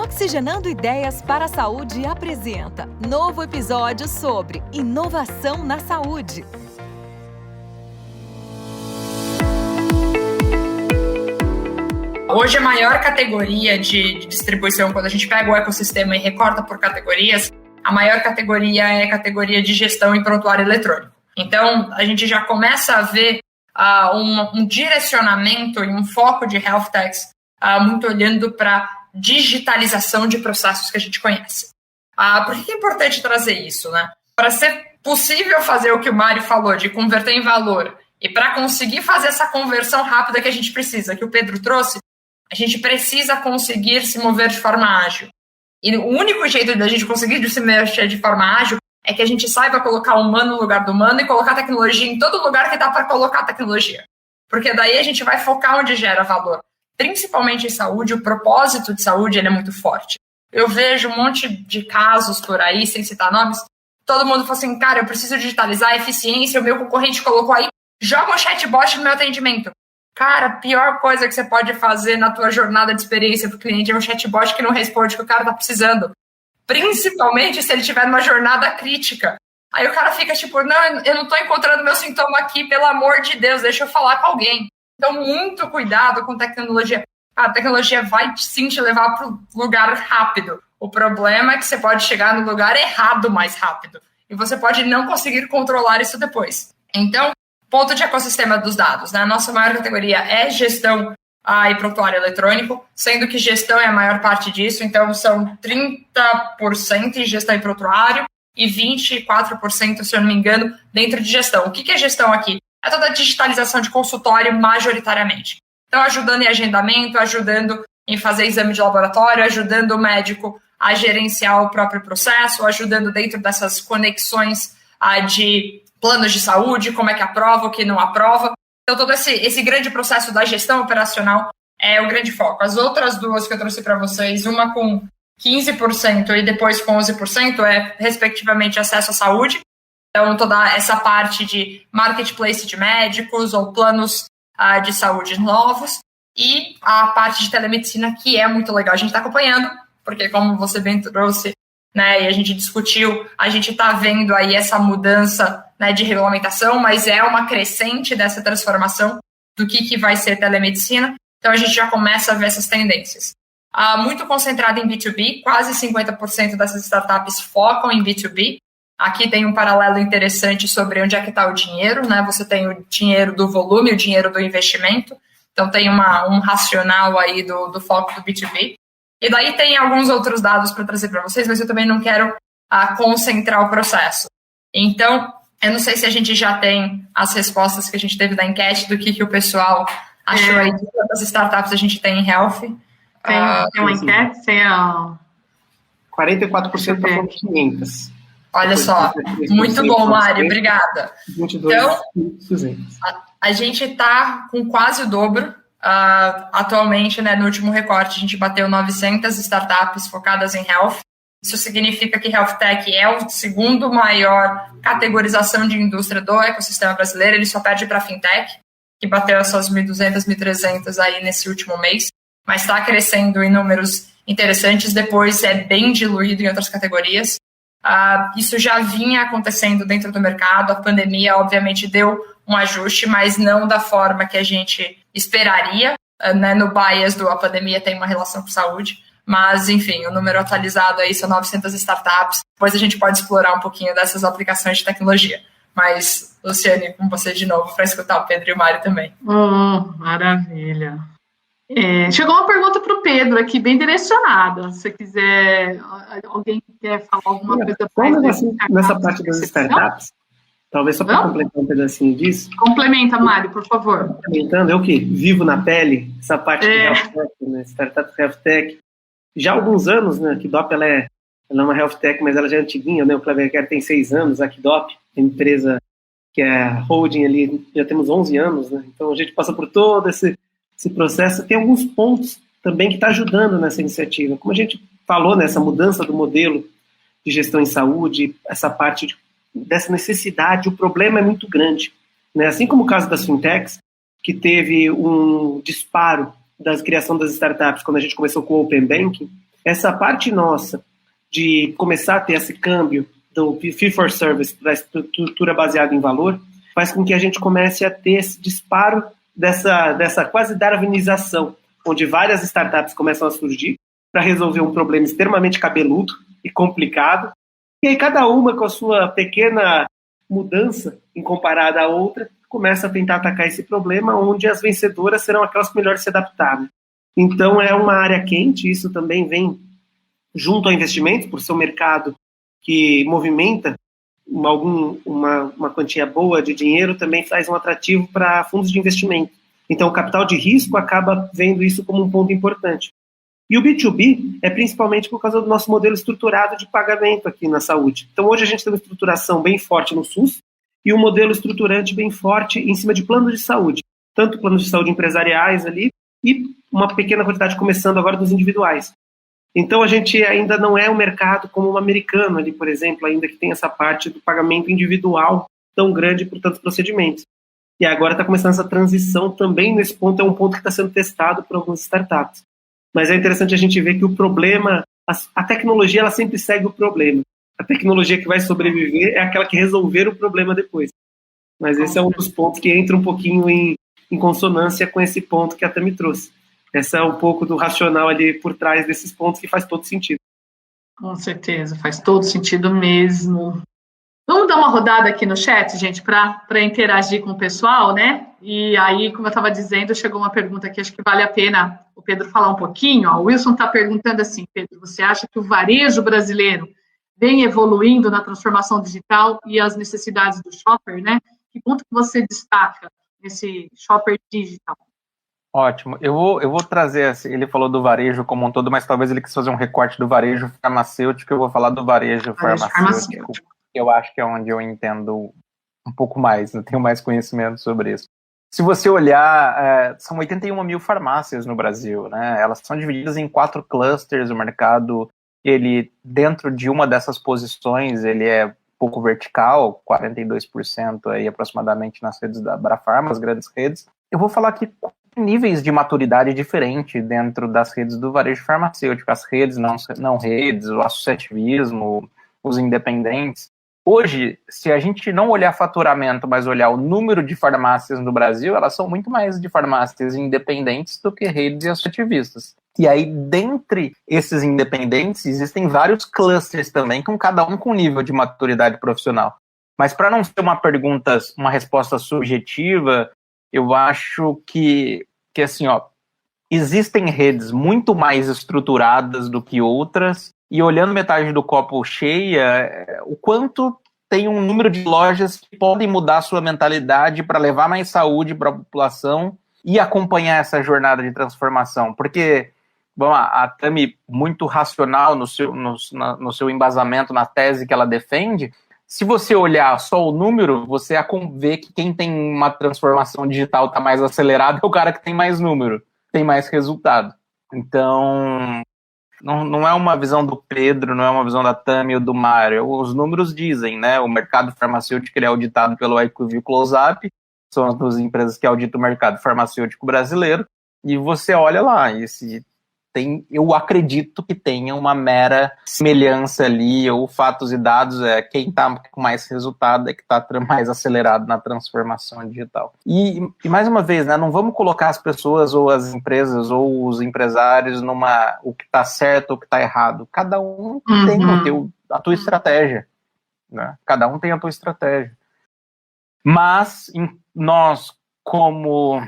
Oxigenando Ideias para a Saúde apresenta novo episódio sobre inovação na saúde. Hoje a maior categoria de distribuição, quando a gente pega o ecossistema e recorta por categorias, a maior categoria é a categoria de gestão em prontuário eletrônico. Então, a gente já começa a ver um direcionamento e um foco de health techs muito olhando para digitalização de processos que a gente conhece. Por que é importante trazer isso, né? Para ser possível fazer o que o Mário falou, de converter em valor, e para conseguir fazer essa conversão rápida que a gente precisa, que o Pedro trouxe, a gente precisa conseguir se mover de forma ágil. E o único jeito da gente conseguir se mexer de forma ágil é que a gente saiba colocar o humano no lugar do humano e colocar tecnologia em todo lugar que dá para colocar tecnologia. Porque daí a gente vai focar onde gera valor. Principalmente em saúde, o propósito de saúde ele é muito forte. Eu vejo um monte de casos por aí, sem citar nomes, todo mundo fala assim, cara, eu preciso digitalizar a eficiência, o meu concorrente colocou aí, joga um chatbot no meu atendimento. Cara, a pior coisa que você pode fazer na tua jornada de experiência para o cliente é um chatbot que não responde o que o cara está precisando. Principalmente se ele estiver numa jornada crítica. Aí o cara fica tipo, não, eu não estou encontrando meu sintoma aqui, pelo amor de Deus, deixa eu falar com alguém. Então, muito cuidado com tecnologia. A tecnologia vai sim te levar para o lugar rápido. O problema é que você pode chegar no lugar errado mais rápido. E você pode não conseguir controlar isso depois. Então, ponto de ecossistema dos dados, né? A nossa maior categoria é gestão e prontuário eletrônico, sendo que gestão é a maior parte disso. Então, são 30% em gestão e prontuário e 24%, se eu não me engano, dentro de gestão. O que é gestão aqui? É toda a digitalização de consultório majoritariamente. Então, ajudando em agendamento, ajudando em fazer exame de laboratório, ajudando o médico a gerenciar o próprio processo, ajudando dentro dessas conexões de planos de saúde, como é que aprova, o que não aprova. Então, todo esse grande processo da gestão operacional é o grande foco. As outras duas que eu trouxe para vocês, uma com 15% e depois com 11%, é, respectivamente, acesso à saúde. Então, toda essa parte de marketplace de médicos ou planos de saúde novos e a parte de telemedicina, que é muito legal. A gente está acompanhando, porque como você bem trouxe, né, e a gente discutiu, a gente está vendo aí essa mudança, né, de regulamentação, mas é uma crescente dessa transformação do que vai ser telemedicina. Então, a gente já começa a ver essas tendências. Muito concentrado em B2B, quase 50% dessas startups focam em B2B. Aqui tem um paralelo interessante sobre onde é que está o dinheiro, né? Você tem o dinheiro do volume, o dinheiro do investimento. Então, tem um racional aí do foco do B2B. E daí tem alguns outros dados para trazer para vocês, mas eu também não quero concentrar o processo. Então, eu não sei se a gente já tem as respostas que a gente teve da enquete, do que o pessoal achou aí de quantas startups a gente tem em Health. Tem uma enquete? Tem 44% para 500. Olha só, muito bom, Mário, obrigada. 22, então, 200. A gente está com quase o dobro. Atualmente, né, no último recorte, a gente bateu 900 startups focadas em health. Isso significa que Health Tech é o segundo maior categorização de indústria do ecossistema brasileiro. Ele só perde para a Fintech, que bateu as suas 1.200, 1.300 aí nesse último mês, mas está crescendo em números interessantes. Depois é bem diluído em outras categorias. Isso já vinha acontecendo dentro do mercado. A pandemia, obviamente, deu um ajuste, mas não da forma que a gente esperaria. Né? No bias a pandemia tem uma relação com saúde. Mas, enfim, o número atualizado aí são 900 startups. Depois a gente pode explorar um pouquinho dessas aplicações de tecnologia. Mas, Luciane, com você de novo, para escutar o Pedro e o Mário também. Maravilha. Chegou uma pergunta para o Pedro aqui, bem direcionada. Se você quiser, alguém quer falar alguma coisa mais nessa parte das startups, talvez só para completar um pedacinho disso. Complementa, Mário, por favor. Complementando, eu que vivo na pele essa parte de Health Tech, né, startup Health Tech. Já há alguns anos, né, a Kidop ela é uma Health Tech, mas ela já é antiguinha, né, o Clever Care tem 6 anos, a Kidop, a empresa que é a holding ali, já temos 11 anos, né, então a gente passa por todo esse processo. Tem alguns pontos também que está ajudando nessa iniciativa. Como a gente falou, nessa mudança do modelo de gestão em saúde, essa parte dessa necessidade, o problema é muito grande. Né? Assim como o caso das fintechs, que teve um disparo da criação das startups quando a gente começou com o Open Banking, essa parte nossa de começar a ter esse câmbio do fee for service para a estrutura baseada em valor, faz com que a gente comece a ter esse disparo dessa quase darwinização, onde várias startups começam a surgir para resolver um problema extremamente cabeludo e complicado, e aí cada uma com a sua pequena mudança em comparada à outra, começa a tentar atacar esse problema, onde as vencedoras serão aquelas que melhor se adaptarem. Então é uma área quente, isso também vem junto ao investimento, por ser um mercado que movimenta uma quantia boa de dinheiro, também faz um atrativo para fundos de investimento. Então o capital de risco acaba vendo isso como um ponto importante. E o B2B é principalmente por causa do nosso modelo estruturado de pagamento aqui na saúde. Então hoje a gente tem uma estruturação bem forte no SUS e um modelo estruturante bem forte em cima de planos de saúde, tanto planos de saúde empresariais ali e uma pequena quantidade começando agora dos individuais. Então a gente ainda não é um mercado como o americano ali, por exemplo, ainda que tem essa parte do pagamento individual tão grande por tantos procedimentos. E agora está começando essa transição também nesse ponto, é um ponto que está sendo testado por algumas startups. Mas é interessante a gente ver que o problema, a tecnologia ela sempre segue o problema. A tecnologia que vai sobreviver é aquela que resolver o problema depois. Mas esse é um dos pontos que entra um pouquinho em consonância com esse ponto que a Tami trouxe. Esse é um pouco do racional ali por trás desses pontos que faz todo sentido. Com certeza, faz todo sentido mesmo. Vamos dar uma rodada aqui no chat, gente, para interagir com o pessoal, né? E aí, como eu estava dizendo, chegou uma pergunta que acho que vale a pena o Pedro falar um pouquinho. Ó. O Wilson está perguntando assim, Pedro, você acha que o varejo brasileiro vem evoluindo na transformação digital e as necessidades do shopper, né? Que ponto que você destaca nesse shopper digital? Ótimo. Eu vou trazer, ele falou do varejo como um todo, mas talvez ele quis fazer um recorte do varejo farmacêutico, eu vou falar do varejo farmacêutico. Eu acho que é onde eu entendo um pouco mais, eu tenho mais conhecimento sobre isso. Se você olhar, são 81 mil farmácias no Brasil, né? Elas são divididas em 4 clusters, o mercado, ele, dentro de uma dessas posições, ele é pouco vertical, 42% aí aproximadamente nas redes da Abrafarma, as grandes redes. Eu vou falar aqui níveis de maturidade diferente dentro das redes do varejo farmacêutico, as redes, não redes, o associativismo, os independentes. Hoje, se a gente não olhar faturamento, mas olhar o número de farmácias no Brasil, elas são muito mais de farmácias independentes do que redes e associativistas. E aí, dentre esses independentes, existem vários clusters também, com cada um com nível de maturidade profissional. Mas para não ser uma resposta subjetiva, eu acho que assim, ó, existem redes muito mais estruturadas do que outras, e olhando metade do copo cheia, o quanto tem um número de lojas que podem mudar a sua mentalidade para levar mais saúde para a população e acompanhar essa jornada de transformação. Porque, vamos lá, a Tami, muito racional no seu embasamento, na tese que ela defende, se você olhar só o número, você vê que quem tem uma transformação digital está mais acelerado é o cara que tem mais número, tem mais resultado. Então, não é uma visão do Pedro, não é uma visão da Tami ou do Mário. Os números dizem, né? O mercado farmacêutico ele é auditado pelo IQVIA Close-Up, são as duas empresas que auditam o mercado farmacêutico brasileiro, e você olha lá, eu acredito que tenha uma mera semelhança ali, ou fatos e dados, quem está com mais resultado é que está mais acelerado na transformação digital. E mais uma vez, né, não vamos colocar as pessoas, ou as empresas, ou os empresários o que está certo ou o que está errado. Cada um tem a tua estratégia. Né? Cada um tem a tua estratégia. Mas nós, como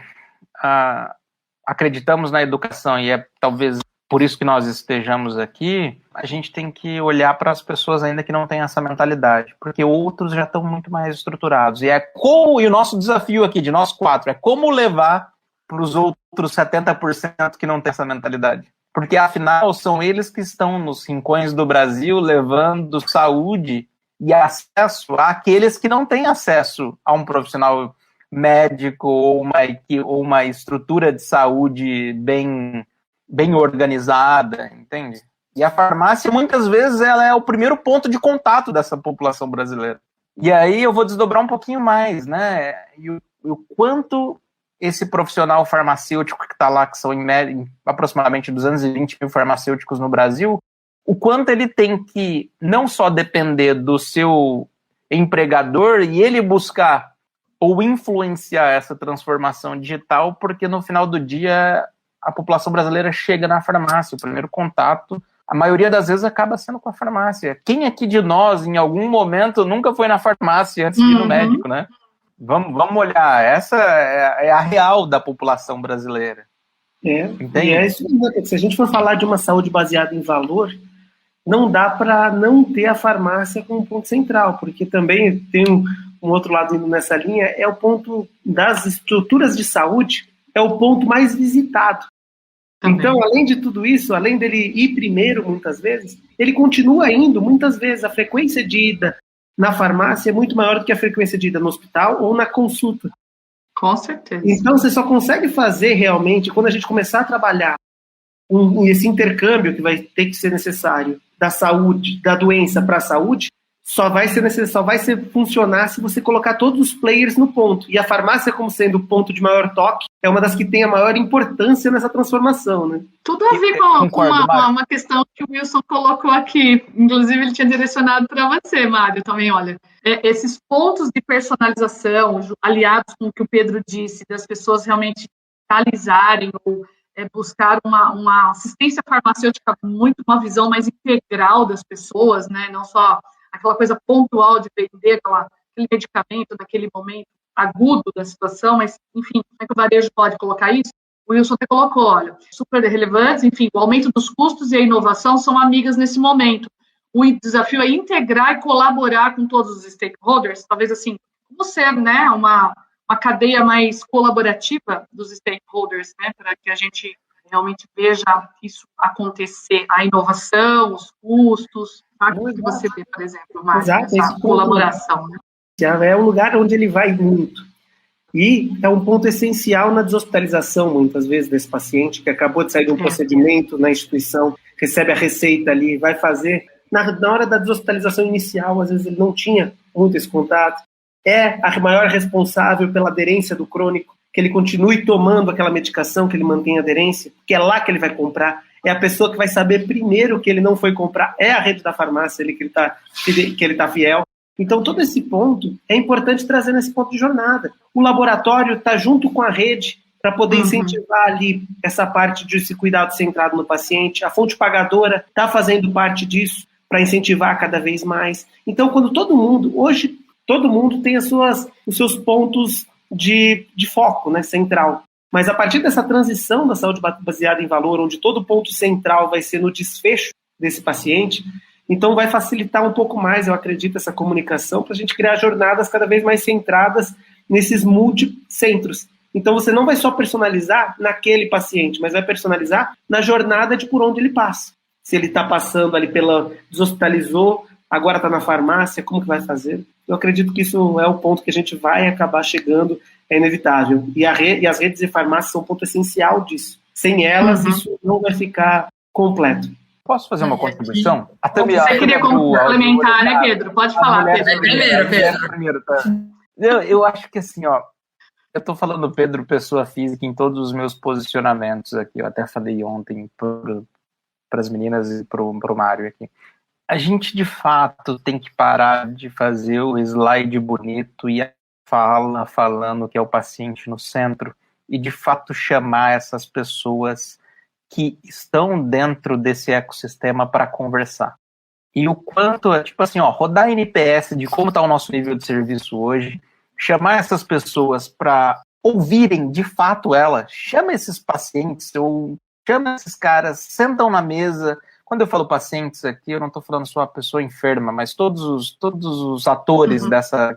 acreditamos na educação, e é talvez por isso que nós estejamos aqui, a gente tem que olhar para as pessoas ainda que não têm essa mentalidade, porque outros já estão muito mais estruturados. E o nosso desafio aqui, de nós 4, é como levar para os outros 70% que não têm essa mentalidade. Porque, afinal, são eles que estão nos rincões do Brasil levando saúde e acesso àqueles que não têm acesso a um profissional médico ou uma estrutura de saúde bem organizada, entende? E a farmácia, muitas vezes, ela é o primeiro ponto de contato dessa população brasileira. E aí eu vou desdobrar um pouquinho mais, né? E o quanto esse profissional farmacêutico que está lá, que são em média, aproximadamente 220 mil farmacêuticos no Brasil, o quanto ele tem que não só depender do seu empregador e ele buscar ou influenciar essa transformação digital, porque no final do dia a população brasileira chega na farmácia, o primeiro contato, a maioria das vezes acaba sendo com a farmácia. Quem aqui de nós, em algum momento, nunca foi na farmácia antes de ir no médico, né? Vamos olhar, essa é a real da população brasileira. Entende? É isso. Se a gente for falar de uma saúde baseada em valor, não dá para não ter a farmácia como ponto central, porque também tem um outro lado indo nessa linha, é o ponto das estruturas de saúde, é o ponto mais visitado. Também. Então, além de tudo isso, além dele ir primeiro muitas vezes, ele continua indo muitas vezes. A frequência de ida na farmácia é muito maior do que a frequência de ida no hospital ou na consulta. Com certeza. Então, você só consegue fazer realmente quando a gente começar a trabalhar esse intercâmbio que vai ter que ser necessário da saúde, da doença para a saúde, só vai funcionar se você colocar todos os players no ponto. E a farmácia, como sendo o ponto de maior toque, é uma das que tem a maior importância nessa transformação, né? Tudo a ver com uma questão que o Wilson colocou aqui. Inclusive, ele tinha direcionado para você, Mário, também, olha. Esses pontos de personalização, aliados com o que o Pedro disse, das pessoas realmente realizarem ou buscar uma assistência farmacêutica, uma visão mais integral das pessoas, né? Não só aquela coisa pontual de vender aquele medicamento naquele momento agudo da situação, mas, enfim, como é que o varejo pode colocar isso? O Wilson até colocou, olha, super relevantes, enfim, o aumento dos custos e a inovação são amigas nesse momento. O desafio é integrar e colaborar com todos os stakeholders, talvez assim, como ser, né, uma cadeia mais colaborativa dos stakeholders, né, para que a gente realmente veja isso acontecer, a inovação, os custos, o que você vê, por exemplo, mais essa colaboração. Né? É um lugar onde ele vai muito. E é um ponto essencial na deshospitalização, muitas vezes, desse paciente que acabou de sair de um procedimento na instituição, recebe a receita ali, vai fazer. Na hora da deshospitalização inicial, às vezes ele não tinha muito esse contato. É a maior responsável pela aderência do crônico, que ele continue tomando aquela medicação, que ele mantenha aderência, que é lá que ele vai comprar. É a pessoa que vai saber primeiro que ele não foi comprar, é a rede da farmácia ali que ele tá fiel. Então, todo esse ponto é importante trazer nesse ponto de jornada. O laboratório está junto com a rede para poder incentivar ali essa parte desse cuidado centrado no paciente. A fonte pagadora está fazendo parte disso para incentivar cada vez mais. Então, quando hoje todo mundo tem os seus pontos de foco, né, central. Mas a partir dessa transição da saúde baseada em valor, onde todo ponto central vai ser no desfecho desse paciente, então vai facilitar um pouco mais, eu acredito, essa comunicação para a gente criar jornadas cada vez mais centradas nesses multicentros. Então você não vai só personalizar naquele paciente, mas vai personalizar na jornada de por onde ele passa. Se ele está passando ali deshospitalizou, agora está na farmácia, como que vai fazer? Eu acredito que isso é o ponto que a gente vai acabar chegando, é inevitável. E as redes de farmácia são um ponto essencial disso. Sem elas, isso não vai ficar completo. Posso fazer uma contribuição? Você queria complementar, né, Pedro? Pode falar, Pedro. Primeiro, tá? Eu acho que assim, ó, eu tô falando Pedro, pessoa física, em todos os meus posicionamentos aqui. Eu até falei ontem para as meninas e pro Mário aqui. A gente, de fato, tem que parar de fazer o slide bonito e a fala falando que é o paciente no centro e, de fato, chamar essas pessoas que estão dentro desse ecossistema para conversar. E o quanto, tipo assim, ó, rodar NPS de como está o nosso nível de serviço hoje, chamar essas pessoas para ouvirem, de fato, chama esses pacientes, ou chama esses caras, sentam na mesa. Quando eu falo pacientes aqui, eu não estou falando só a pessoa enferma, mas todos os atores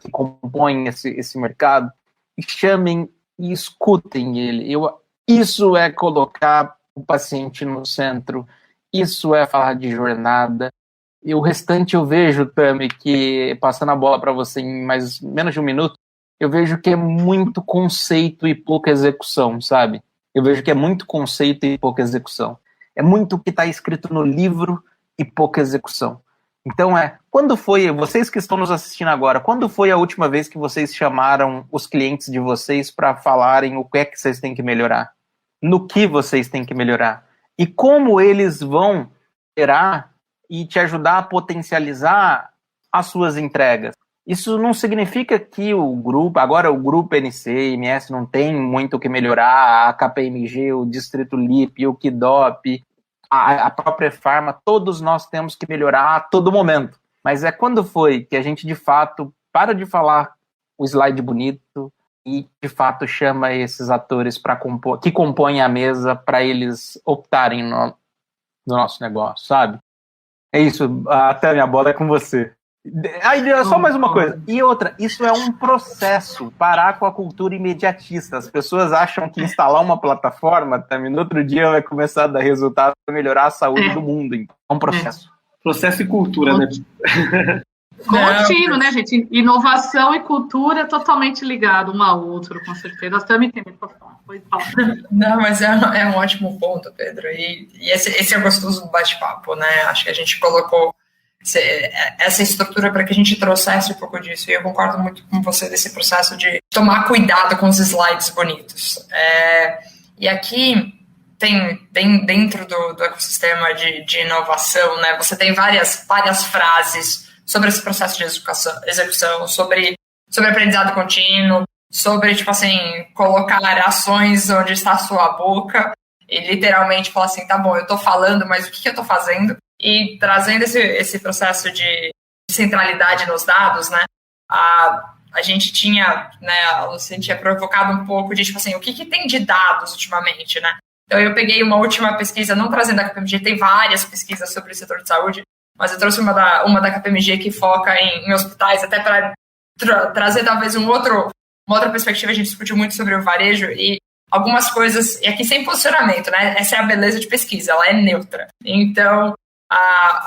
que compõem esse mercado, e chamem e escutem ele. Isso é colocar o paciente no centro, isso é falar de jornada. E o restante eu vejo, Tami, que, passando a bola para você em menos de um minuto, eu vejo que é muito conceito e pouca execução, sabe? Eu vejo que é muito conceito e pouca execução. É muito o que está escrito no livro e pouca execução. Então quando foi, vocês que estão nos assistindo agora, quando foi a última vez que vocês chamaram os clientes de vocês para falarem o que é que vocês têm que melhorar? No que vocês têm que melhorar? E como eles vão gerar e te ajudar a potencializar as suas entregas? Isso não significa que o grupo NC, MS não tem muito o que melhorar, a KPMG, o Distrito LIP, o KIDOP, a própria Farma, todos nós temos que melhorar a todo momento. Mas quando foi que a gente, de fato, para de falar o slide bonito e, de fato, chama esses atores que compõem a mesa para eles optarem no nosso negócio, sabe? É isso, até a minha bola é com você. Aí, só mais uma coisa. E outra, isso é um processo. Parar com a cultura imediatista. As pessoas acham que instalar uma plataforma, no outro dia vai começar a dar resultado para melhorar a saúde do mundo. Então, é um processo. Processo e cultura, né? Contínuo, né, gente? Inovação e cultura totalmente ligado um ao outro, com certeza. Nós também temos para falar. Não, mas é um ótimo ponto, Pedro. E esse é o gostoso do bate-papo, né? Acho que a gente colocou essa estrutura para que a gente trouxesse um pouco disso, e eu concordo muito com você desse processo de tomar cuidado com os slides bonitos. E aqui tem dentro do ecossistema de inovação, né, você tem várias frases sobre esse processo de execução, sobre aprendizado contínuo, sobre, tipo assim, colocar ações onde está a sua boca, e literalmente falar assim, tá bom, eu estou falando, mas o que eu estou fazendo? E trazendo esse processo de centralidade nos dados, né, a gente tinha, né, a Luciane tinha provocado um pouco de, tipo assim, o que tem de dados ultimamente, né? Então eu peguei uma última pesquisa, não trazendo da KPMG, tem várias pesquisas sobre o setor de saúde, mas eu trouxe uma da KPMG que foca em hospitais, até para trazer talvez uma outra perspectiva. A gente discutiu muito sobre o varejo e algumas coisas, e aqui sem posicionamento, né? Essa é a beleza de pesquisa, ela é neutra. Então,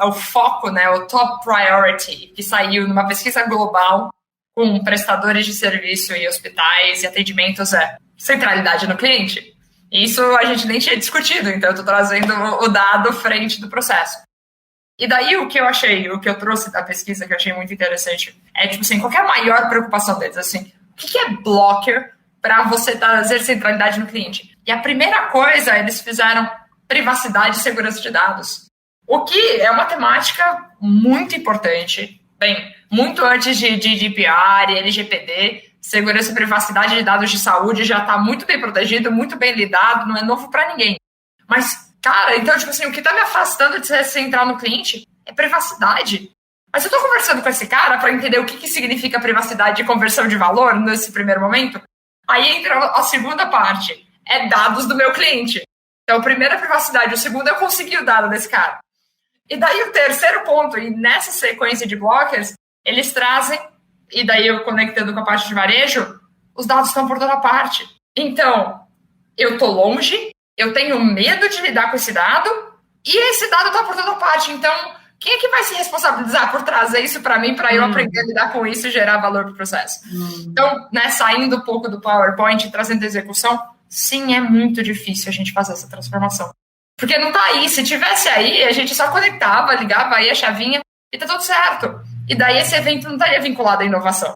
o foco, né, o top priority, que saiu numa pesquisa global com prestadores de serviço e hospitais e atendimentos, é centralidade no cliente. Isso a gente nem tinha discutido, então eu estou trazendo o dado frente do processo. E daí o que eu trouxe da pesquisa, que eu achei muito interessante, é, tipo assim, qual que é a maior preocupação deles? Assim, o que é blocker para você trazer centralidade no cliente? E a primeira coisa, eles fizeram privacidade e segurança de dados. O que é uma temática muito importante, bem, muito antes de GDPR e LGPD, segurança e privacidade de dados de saúde já está muito bem protegido, muito bem lidado, não é novo para ninguém. Mas, cara, então, tipo assim, o que está me afastando de ser central no cliente é privacidade. Mas eu estou conversando com esse cara para entender o que significa privacidade e conversão de valor nesse primeiro momento. Aí entra a segunda parte, é dados do meu cliente. Então, a primeira é privacidade, o segundo é eu conseguir o dado desse cara. E daí o terceiro ponto, e nessa sequência de blockers, eles trazem, e daí eu conectando com a parte de varejo, os dados estão por toda parte. Então, eu estou longe, eu tenho medo de lidar com esse dado, e esse dado está por toda parte. Então, quem é que vai se responsabilizar por trazer isso para mim, para eu aprender a lidar com isso e gerar valor para o processo? Então, né, saindo um pouco do PowerPoint e trazendo a execução, sim, é muito difícil a gente fazer essa transformação. Porque não tá aí. Se tivesse aí, a gente só conectava, ligava aí a chavinha e tá tudo certo. E daí esse evento não estaria vinculado à inovação.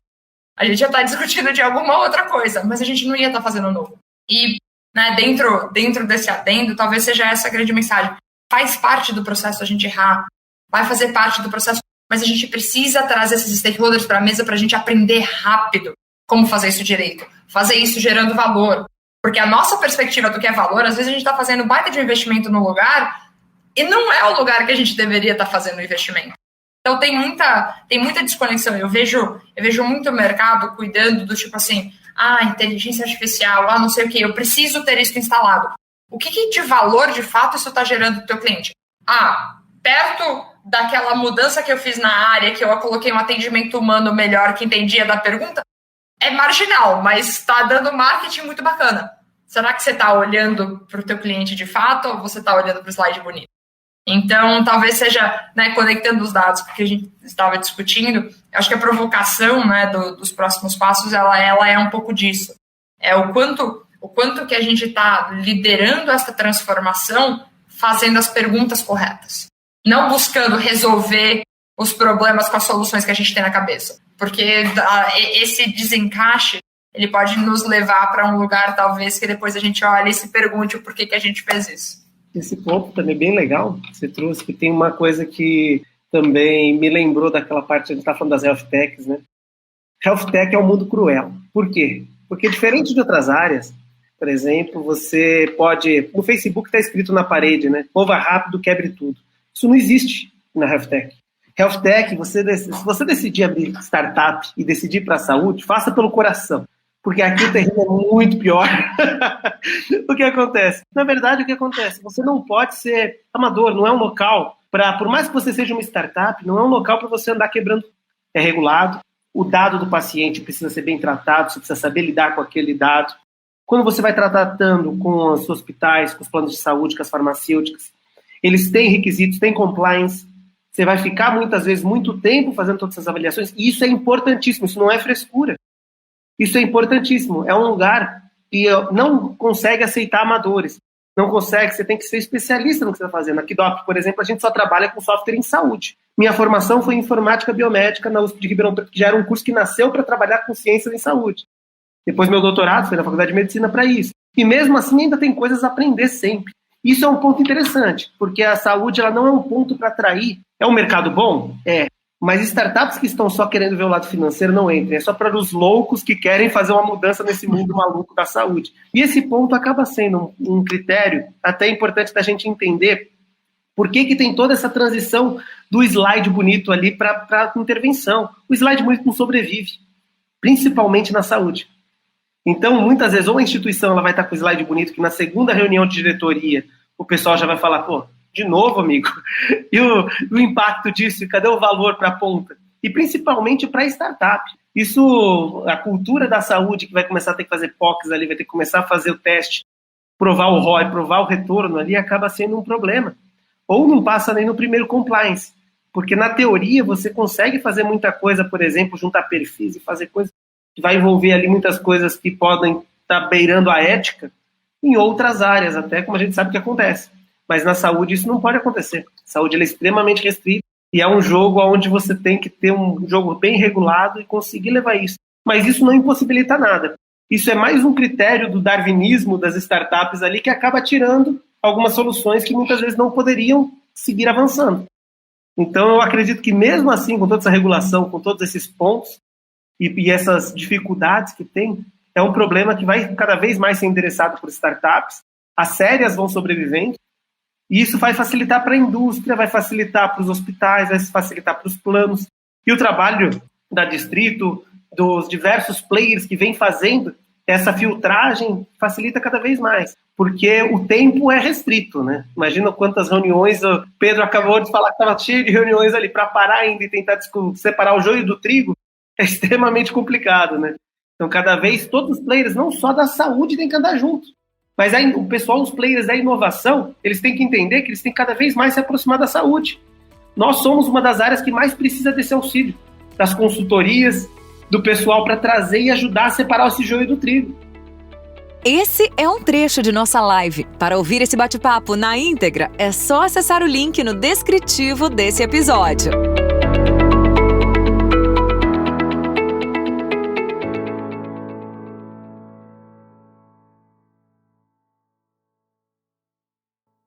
A gente já tá discutindo de alguma outra coisa, mas a gente não ia estar fazendo novo. E, né, dentro desse adendo, talvez seja essa a grande mensagem. Faz parte do processo a gente errar, vai fazer parte do processo, mas a gente precisa trazer esses stakeholders para a mesa para a gente aprender rápido como fazer isso direito, fazer isso gerando valor. Porque a nossa perspectiva do que é valor, às vezes a gente está fazendo baita de um investimento no lugar e não é o lugar que a gente deveria estar fazendo o investimento. Então tem muita desconexão. Eu vejo muito mercado cuidando do tipo assim, inteligência artificial, não sei o que, eu preciso ter isso instalado. O que de valor, de fato, isso está gerando para o teu cliente? Perto daquela mudança que eu fiz na área, que eu coloquei um atendimento humano melhor que entendia da pergunta, é marginal, mas está dando marketing muito bacana. Será que você está olhando para o teu cliente de fato ou você está olhando para o slide bonito? Então, talvez seja, né, conectando os dados, porque a gente estava discutindo, eu acho que a provocação, né, dos próximos passos, ela é um pouco disso. É o quanto que a gente está liderando essa transformação fazendo as perguntas corretas. Não buscando resolver os problemas com as soluções que a gente tem na cabeça. Porque esse desencaixe, ele pode nos levar para um lugar, talvez, que depois a gente olhe e se pergunte o porquê que a gente fez isso. Esse ponto também é bem legal, você trouxe, que tem uma coisa que também me lembrou daquela parte, a gente está falando das health techs, né? Health tech é um mundo cruel. Por quê? Porque diferente de outras áreas, por exemplo, você pode... No Facebook está escrito na parede, né? Mova rápido, quebre tudo. Isso não existe na health tech. Health tech, se você decidir abrir startup e decidir para a saúde, faça pelo coração. Porque aqui o terreno é muito pior. O que acontece? Na verdade, o que acontece? Você não pode ser amador, não é um local por mais que você seja uma startup, não é um local para você andar quebrando. É regulado, o dado do paciente precisa ser bem tratado, você precisa saber lidar com aquele dado. Quando você vai tratando com os hospitais, com os planos de saúde, com as farmacêuticas, eles têm requisitos, têm compliance, você vai ficar muitas vezes muito tempo fazendo todas essas avaliações, e isso é importantíssimo, isso não é frescura. Isso é importantíssimo, é um lugar que não consegue aceitar amadores, não consegue, você tem que ser especialista no que você está fazendo. Aqui, DOP, por exemplo, a gente só trabalha com software em saúde. Minha formação foi em informática biomédica na USP de Ribeirão Preto, que já era um curso que nasceu para trabalhar com ciências em saúde. Depois meu doutorado foi na Faculdade de Medicina para isso. E mesmo assim ainda tem coisas a aprender sempre. Isso é um ponto interessante, porque a saúde ela não é um ponto para atrair. É um mercado bom? É. Mas startups que estão só querendo ver o lado financeiro não entrem. É só para os loucos que querem fazer uma mudança nesse mundo maluco da saúde. E esse ponto acaba sendo um critério até importante da gente entender por que tem toda essa transição do slide bonito ali para intervenção. O slide bonito não sobrevive, principalmente na saúde. Então, muitas vezes, ou a instituição ela vai estar com o slide bonito, que na segunda reunião de diretoria o pessoal já vai falar, pô, de novo, amigo, e o impacto disso, cadê o valor para a ponta? E principalmente para startup. Isso, a cultura da saúde, que vai começar a ter que fazer POCs ali, vai ter que começar a fazer o teste, provar o ROI, provar o retorno ali, acaba sendo um problema. Ou não passa nem no primeiro compliance, porque na teoria você consegue fazer muita coisa, por exemplo, juntar perfis e fazer coisas que vai envolver ali muitas coisas que podem estar beirando a ética em outras áreas, até como a gente sabe que acontece. Mas na saúde isso não pode acontecer. A saúde ela é extremamente restrita e é um jogo onde você tem que ter um jogo bem regulado e conseguir levar isso. Mas isso não impossibilita nada. Isso é mais um critério do darwinismo das startups ali que acaba tirando algumas soluções que muitas vezes não poderiam seguir avançando. Então eu acredito que mesmo assim, com toda essa regulação, com todos esses pontos e essas dificuldades que tem, é um problema que vai cada vez mais ser endereçado por startups. As sérias vão sobrevivendo. E isso vai facilitar para a indústria, vai facilitar para os hospitais, vai facilitar para os planos. E o trabalho da Distrito, dos diversos players que vem fazendo essa filtragem, facilita cada vez mais. Porque o tempo é restrito, né? Imagina quantas reuniões, o Pedro acabou de falar que estava cheio de reuniões ali para parar ainda e tentar separar o joio do trigo, é extremamente complicado, né? Então, cada vez, todos os players, não só da saúde, têm que andar juntos. Mas aí, o pessoal, os players da inovação, eles têm que entender que eles têm que cada vez mais se aproximar da saúde. Nós somos uma das áreas que mais precisa desse auxílio, das consultorias, do pessoal para trazer e ajudar a separar esse joio do trigo. Esse é um trecho de nossa live. Para ouvir esse bate-papo na íntegra, é só acessar o link no descritivo desse episódio.